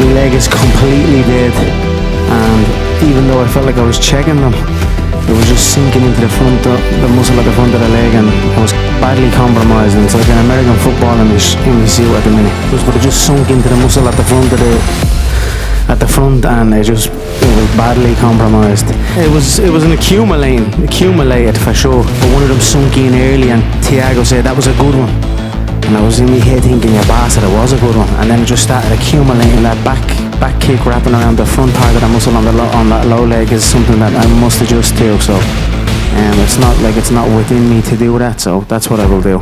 my leg is completely dead, and even though I felt like I was checking them, it was just sinking into the front, the muscle at the front of the leg, and I was badly compromised. And it's like an American football in my suit at the minute. But it just sunk into the muscle at the front and it was badly compromised. It was accumulated for sure. But one of them sunk in early, and Thiago said that was a good one. And I was in my head thinking, yeah, bastard, it was a good one. And then it just started accumulating. That back kick wrapping around the front part of the muscle on that low leg is something that I must adjust to. So it's not within me to do that. So that's what I will do.